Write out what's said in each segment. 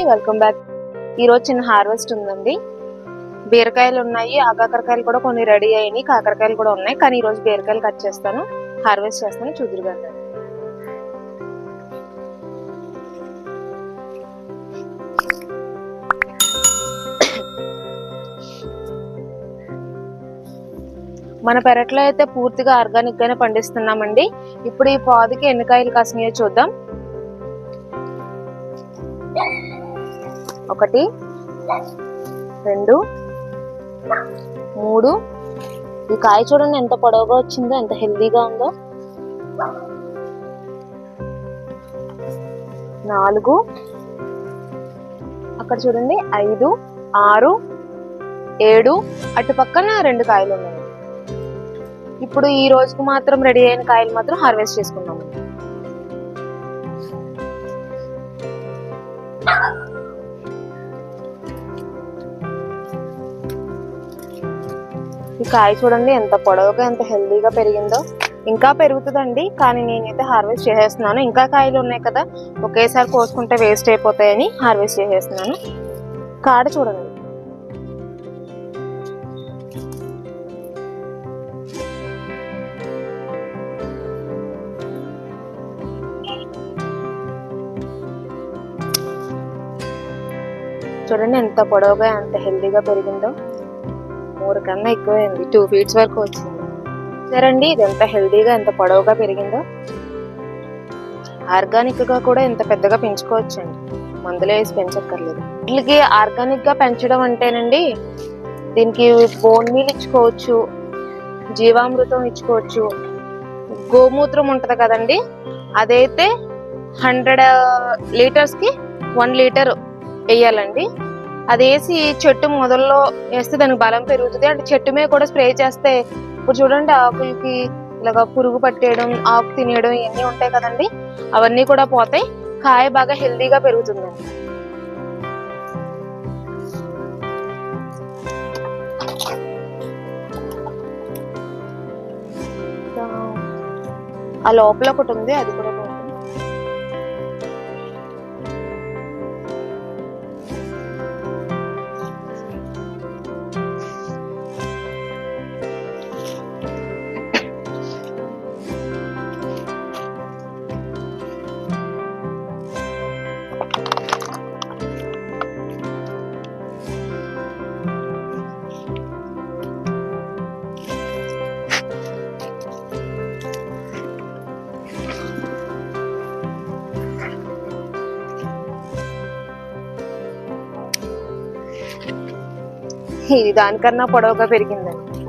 Welcome back. ఈరోజు చిన్న harvest ఉందండి. బీరకాయలు ఉన్నాయి, ఆకాకరకాయలు కూడా కొన్ని రెడీ అయినాయి, కాకరకాయలు కూడా ఉన్నాయి. కానీ ఈరోజు బీరకాయలు కట్ చేస్తాను, హార్వెస్ట్ చేస్తాను, చూదురుగా. మన పెరట్లో అయితే పూర్తిగా ఆర్గానిక్ గానే పండిస్తున్నామండి. ఇప్పుడు ఈ పాదుకి ఎన్ని కాయలు కాసినాయో చూద్దాం. 1 2 3. ఈ కాయ చూడండి ఎంత పొడవుగా వచ్చిందో, ఎంత హెల్దీగా ఉందో. 4, అక్కడ చూడండి 5 6 7. అటు పక్కన 2 కాయలు ఉన్నాయి. ఇప్పుడు ఈ రోజుకు మాత్రం రెడీ అయిన కాయలు మాత్రం హార్వెస్ట్ చేసుకున్నాము. ఈ కాయ చూడండి ఎంత పొడవుగా, ఎంత హెల్దీగా పెరిగిందో. ఇంకా పెరుగుతుందండి, కానీ నేనైతే హార్వెస్ట్ చేసేస్తున్నాను. ఇంకా కాయలు ఉన్నాయి కదా, ఒకేసారి కోసుకుంటే వేస్ట్ అయిపోతాయని హార్వెస్ట్ చేసేస్తున్నాను. కాడ చూడండి, చూడండి ఎంత పొడవుగా, ఎంత హెల్దీగా పెరిగిందో. 3 కన్నా ఎక్కువైంది, 2 feet వరకు వచ్చింది. సరేండి, ఇది ఎంత హెల్దీగా, ఎంత పొడవుగా పెరిగిందో. ఆర్గానిక్ గా కూడా ఎంత పెద్దగా పెంచుకోవచ్చండి, మందులు వేసి పెంచక్కర్లేదు. వీళ్ళకి ఆర్గానిక్ గా పెంచడం అంటేనండి, దీనికి బోన్ మీల్ ఇచ్చుకోవచ్చు, జీవామృతం ఇచ్చుకోవచ్చు. గోమూత్రం ఉంటది కదండి, అదైతే 100 లీటర్స్ కి 1 లీటర్ వేయాలండి. అది వేసి చెట్టు మొదల్లో వేస్తే దానికి బలం పెరుగుతుంది. అంటే చెట్టు మీద కూడా స్ప్రే చేస్తే, ఇప్పుడు చూడండి ఆకులకి ఇలాగా పురుగు పట్టేయడం, ఆకు తినేయడం ఇవన్నీ ఉంటాయి కదండి, అవన్నీ కూడా పోతాయి. కాయ బాగా హెల్దీగా పెరుగుతుందండి. ఆ లోపల ఒకటి ఉంది, అది కూడా పోతుంది. ఇది దానికన్నా పొడవుగా పెరిగిందండి.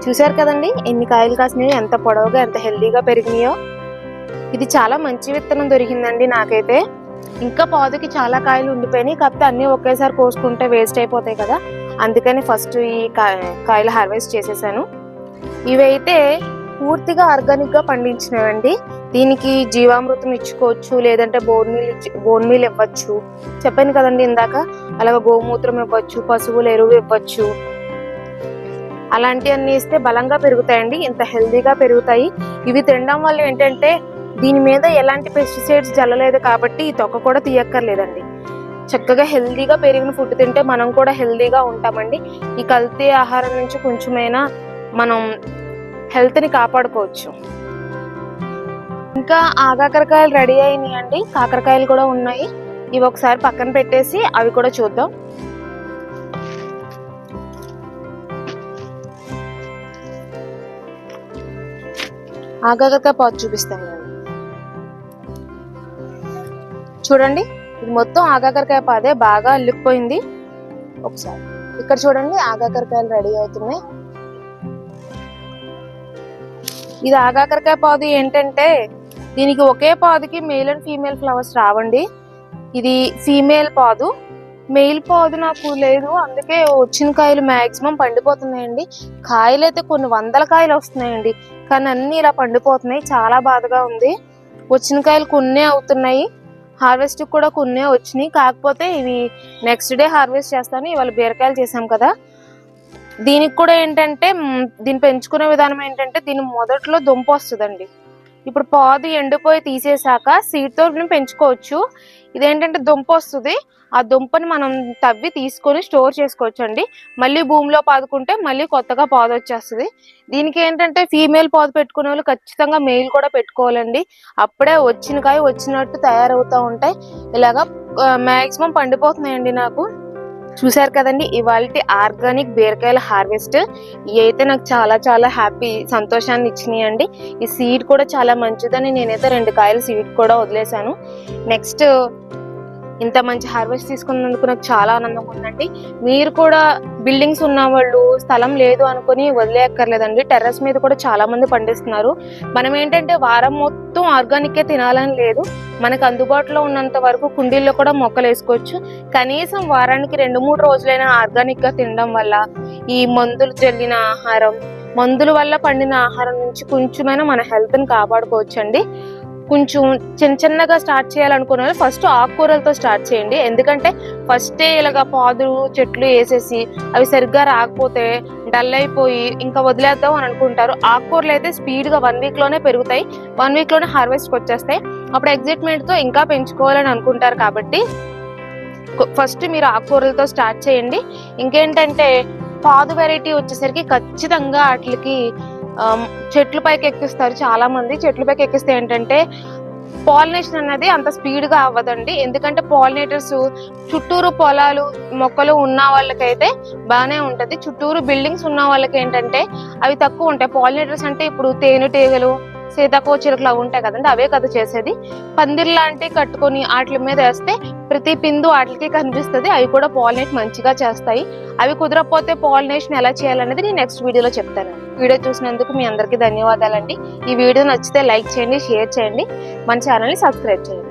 చూసారు కదండి ఎన్ని కాయలు కాసినాయో, ఎంత పొడవుగా, ఎంత హెల్దీగా పెరిగినాయో. ఇది చాలా మంచి విత్తనం దొరికిందండి నాకైతే. ఇంకా పాదుకి చాలా కాయలు ఉండిపోయినాయి, కాకపోతే అన్ని ఒకేసారి కోసుకుంటే వేస్ట్ అయిపోతాయి కదా, అందుకని ఫస్ట్ ఈ కాయలు హార్వెస్ట్ చేసేసాను. ఇవైతే పూర్తిగా ఆర్గానిక్ గా పండించినవండి. దీనికి జీవామృతం ఇచ్చుకోవచ్చు, లేదంటే బోన్ మీల్ ఇవ్వచ్చు. చెప్పాను కదండి ఇందాక, అలాగే గోమూత్రం ఇవ్వచ్చు, పశువుల ఎరువు ఇవ్వచ్చు. అలాంటివన్నీ ఇస్తే బలంగా పెరుగుతాయండి, ఇంత హెల్దీగా పెరుగుతాయి. ఇవి తినడం వల్ల ఏంటంటే, దీని మీద ఎలాంటి పెస్టిసైడ్స్ జల్లలేదు కాబట్టి ఈ తొక్క కూడా తీయక్కర్లేదండి. చక్కగా హెల్దీగా పెరిగిన ఫుడ్ తింటే మనం కూడా హెల్దీగా ఉంటామండి. ఈ కల్తీ ఆహారం నుంచి కొంచెమైనా మనం హెల్త్ ని కాపాడుకోవచ్చు. ఇంకా ఆకాకరకాయలు రెడీ అయినాయి అండి, కాకరకాయలు కూడా ఉన్నాయి. ఇవి ఒకసారి పక్కన పెట్టేసి అవి కూడా చూద్దాం. ఆకాకరకాయ పాదు చూపిస్తాను చూడండి. ఇది మొత్తం ఆకాకరకాయ పాదే, బాగా అల్లుకుపోయింది. ఒకసారి ఇక్కడ చూడండి, ఆకాకరకాయలు రెడీ అవుతున్నాయి. ఇది ఆకాకరకాయ పాదు ఏంటంటే, దీనికి ఒకే పాదుకి మేల్ అండ్ ఫీమేల్ ఫ్లవర్స్ రావండి. ఇది ఫీమేల్ పాదు, మెయిల్ పాదు నాకు లేదు, అందుకే వచ్చిన కాయలు మాక్సిమం పండిపోతున్నాయండి. కాయలు అయితే కొన్ని 100 కాయలు వస్తున్నాయండి, కానీ అన్ని ఇలా పండిపోతున్నాయి. చాలా బాధగా ఉంది. వచ్చిన కాయలు కొన్నే అవుతున్నాయి, హార్వెస్ట్ కూడా కొన్నే వచ్చినాయి. కాకపోతే ఇవి నెక్స్ట్ డే హార్వెస్ట్ చేస్తాను. ఇవాళ బీరకాయలు చేసాం కదా, దీనికి కూడా ఏంటంటే, దీన్ని పెంచుకునే విధానం ఏంటంటే, దీని మొదట్లో దుంప వస్తుందండి. ఇప్పుడు పాదు ఎండిపోయి తీసేసాక సీడ్ తో పెంచుకోవచ్చు. ఇదేంటంటే దుంప వస్తుంది, ఆ దుంపని మనం తవ్వి తీసుకొని స్టోర్ చేసుకోవచ్చు అండి. మళ్ళీ భూమిలో పాదుకుంటే మళ్ళీ కొత్తగా పాదు వచ్చేస్తుంది. దీనికి ఏంటంటే ఫీమేల్ పాదు పెట్టుకునే వాళ్ళు ఖచ్చితంగా మెయిల్ కూడా పెట్టుకోవాలండి. అప్పుడే వచ్చిన కాయ వచ్చినట్టు తయారవుతూ ఉంటాయి. ఇలాగా మాక్సిమం పండిపోతున్నాయండి నాకు. చూసారు కదండి ఇవాళ ఆర్గానిక్ బీరకాయల హార్వెస్ట్. ఇవి అయితే నాకు చాలా చాలా హ్యాపీ, సంతోషాన్ని ఇచ్చినాయండి. ఈ సీడ్ కూడా చాలా మంచిదని నేనైతే 2 కాయలు సీడ్ కూడా వదిలేశాను. నెక్స్ట్ ఇంత మంచి హార్వెస్ట్ తీసుకున్నందుకు నాకు చాలా ఆనందంగా ఉందండి. మీరు కూడా బిల్డింగ్స్ ఉన్న వాళ్ళు స్థలం లేదు అనుకుని వదిలేయక్కర్లేదండి. టెర్రస్ మీద కూడా చాలా మంది పండిస్తున్నారు. మనం ఏంటంటే వారం మొత్తం ఆర్గానిక్ తినాలని లేదు, మనకు అందుబాటులో ఉన్నంత వరకు కుండీల్లో కూడా మొక్కలు వేసుకోవచ్చు. కనీసం వారానికి 2-3 రోజులైనా ఆర్గానిక్ గా తినడం వల్ల ఈ మందులు జల్లిన ఆహారం, మందుల వల్ల పండిన ఆహారం నుంచి కొంచెమైనా మన హెల్త్ ని కాపాడుకోవచ్చండి. కొంచెం చిన్నగా స్టార్ట్ చేయాలనుకున్న వాళ్ళు ఫస్ట్ ఆకుకూరలతో స్టార్ట్ చేయండి. ఎందుకంటే ఫస్టే ఇలాగా పాదులు చెట్లు వేసేసి అవి సరిగ్గా రాకపోతే డల్ అయిపోయి ఇంకా వదిలేద్దాం అని అనుకుంటారు. ఆకుకూరలు అయితే స్పీడ్ గా 1 వీక్ లోనే పెరుగుతాయి, 1 వీక్ లోనే హార్వెస్ట్ వచ్చేస్తాయి. అప్పుడు ఎగ్జైట్మెంట్ తో ఇంకా పెంచుకోవాలని అనుకుంటారు. కాబట్టి ఫస్ట్ మీరు ఆకుకూరలతో స్టార్ట్ చేయండి. ఇంకేంటంటే పాదు వెరైటీ వచ్చేసరికి ఖచ్చితంగా వాటికి చెట్ల పైకి ఎక్కిస్తారు చాలా మంది. చెట్ల పైకి ఎక్కిస్తే ఏంటంటే పాలినేషన్ అనేది అంత స్పీడ్ గా అవ్వదండి. ఎందుకంటే పాలినేటర్స్ చుట్టూరు పొలాలు మొక్కలు ఉన్న వాళ్ళకైతే బాగానే ఉంటది. చుట్టూరు బిల్డింగ్స్ ఉన్న వాళ్ళకి ఏంటంటే అవి తక్కువ ఉంటాయి. పాలినేటర్స్ అంటే ఇప్పుడు తేనెటీగలు, సీతాకోచిలుకలు అవి ఉంటాయి కదండి, అవే కదా చేసేది. పందిర్ లాంటివి కట్టుకొని వాటి మీద వేస్తే ప్రతి పిందు వాటికి కనిపిస్తుంది. అవి కూడా పాలినేట్ మంచిగా చేస్తాయి. అవి కుదరకపోతే పాలినేషన్ ఎలా చేయాలనేది నేను నెక్స్ట్ వీడియోలో చెప్తాను. వీడియో చూసినందుకు మీ అందరికీ ధన్యవాదాలండి. ఈ వీడియో నచ్చితే లైక్ చేయండి, షేర్ చేయండి, మన ఛానల్ని సబ్స్క్రైబ్ చేయండి.